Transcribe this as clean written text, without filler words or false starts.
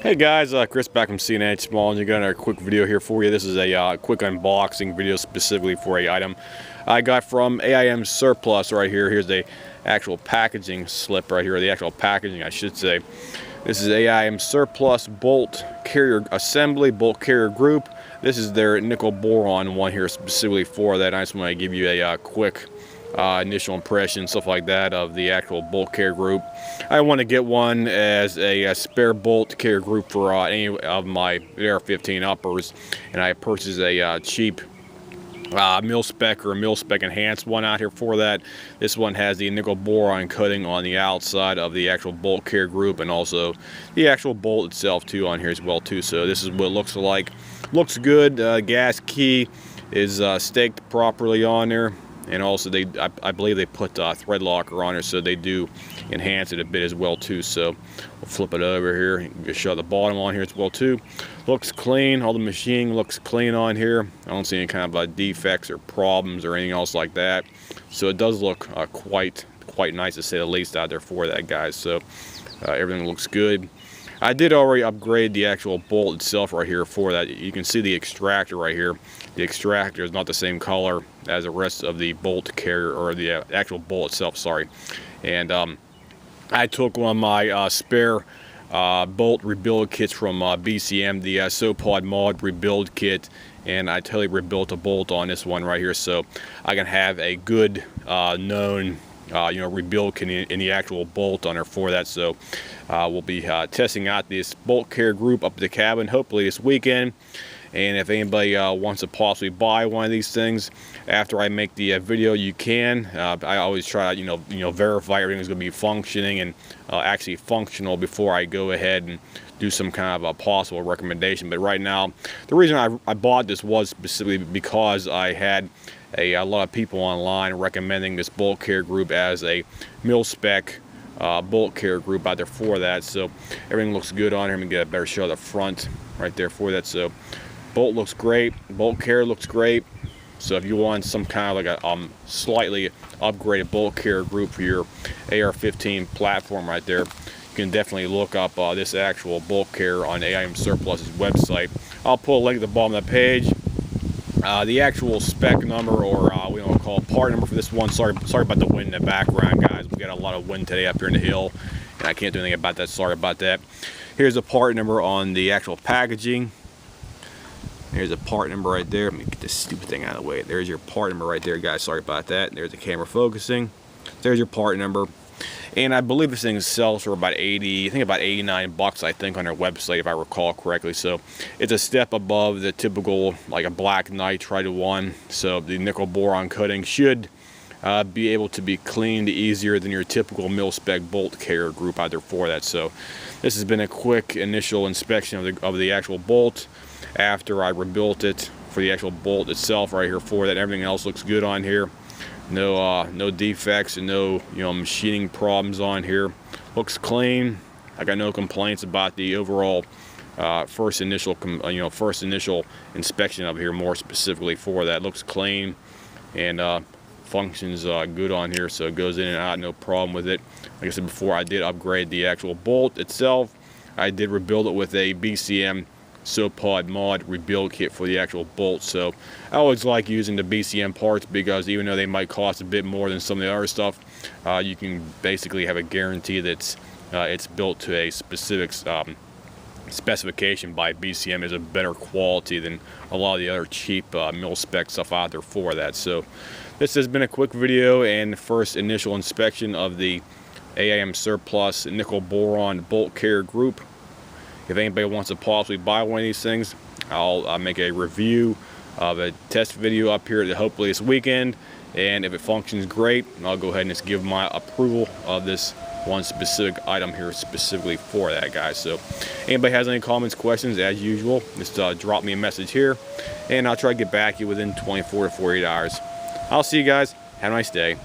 Hey guys, Chris back from CNH Small, and I got another quick video here for you. This is a quick unboxing video specifically for a item I got from AIM Surplus right here. Here's the actual packaging slip right here, or the actual packaging I should say. This is AIM Surplus bolt carrier assembly, bolt carrier group. This is their nickel boron one here specifically for that. I just want to give you a quick initial impression, stuff like that, of the actual bolt carrier group. I want to get one as a spare bolt carrier group for any of my AR-15 uppers, and I purchased a cheap mil spec or mil spec enhanced one out here for that. This one has the nickel boron coating on the outside of the actual bolt carrier group, and also the actual bolt itself too on here as well too. So this is what it looks like. Looks good. Gas key is staked properly on there. And also, I believe they put thread locker on it, so they do enhance it a bit as well too. So we'll flip it over here. You can show the bottom on here as well too. Looks clean. All the machining looks clean on here. I don't see any kind of defects or problems or anything else like that. So it does look quite nice, to say the least, out there for that, guys. So everything looks good. I did already upgrade the actual bolt itself right here for that. You can see the extractor right here. The extractor is not the same color as the rest of the bolt carrier, or the actual bolt itself, sorry. And I took one of my spare bolt rebuild kits from BCM, the SoPod mod rebuild kit, and I totally rebuilt a bolt on this one right here, so I can have a good known rebuild kit in the actual bolt on there for that. So we'll be testing out this bolt carrier group up at the cabin hopefully this weekend. And if anybody wants to possibly buy one of these things after I make the video, you can. I always try to verify everything's going to be functioning and actually functional before I go ahead and do some kind of a possible recommendation. But right now, the reason I bought this was specifically because I had a lot of people online recommending this bolt carrier group as a mil spec bolt carrier group out there for that. So everything looks good on here. Let me get a better shot of the front right there for that. So bolt looks great, bolt carrier looks great. So if you want some kind of like a slightly upgraded bolt carrier group for your AR-15 platform right there, you can definitely look up this actual bolt carrier on AIM Surplus's website. I'll put a link at the bottom of the page. The actual spec number, or we don't call it part number for this one. Sorry about the wind in the background, guys. We got a lot of wind today up here in the hill, and I can't do anything about that. Sorry about that. Here's the part number on the actual packaging. There's a part number right there. Let me get this stupid thing out of the way. There's your part number right there, guys. Sorry about that. There's the camera focusing. There's your part number. And I believe this thing sells for about about 89 bucks, I think, on their website, if I recall correctly. So it's a step above the typical, like a black nitride one. So the nickel boron coating should be able to be cleaned easier than your typical mil spec bolt carrier group out there for that. So this has been a quick initial inspection of the actual bolt after I rebuilt it for the actual bolt itself right here for that. Everything else looks good on here. No defects and no machining problems on here. Looks clean. I got no complaints about the overall first initial inspection of here. More specifically for that, looks clean and functions good on here. So it goes in and out, no problem with it. Like I said before, I did upgrade the actual bolt itself. I did rebuild it with a BCM SoPod mod rebuild kit for the actual bolt. So I always like using the BCM parts, because even though they might cost a bit more than some of the other stuff, you can basically have a guarantee that it's built to a specific specification by BCM. Is a better quality than a lot of the other cheap mil spec stuff out there for that. So this has been a quick video and the first initial inspection of the AIM Surplus nickel boron bolt carrier group. If anybody wants to possibly buy one of these things, I'll make a review of a test video up here hopefully this weekend. And if it functions great, I'll go ahead and just give my approval of this one specific item here specifically for that, guys. So anybody has any comments, questions, as usual, just drop me a message here, and I'll try to get back to you within 24 to 48 hours. I'll see you guys. Have a nice day.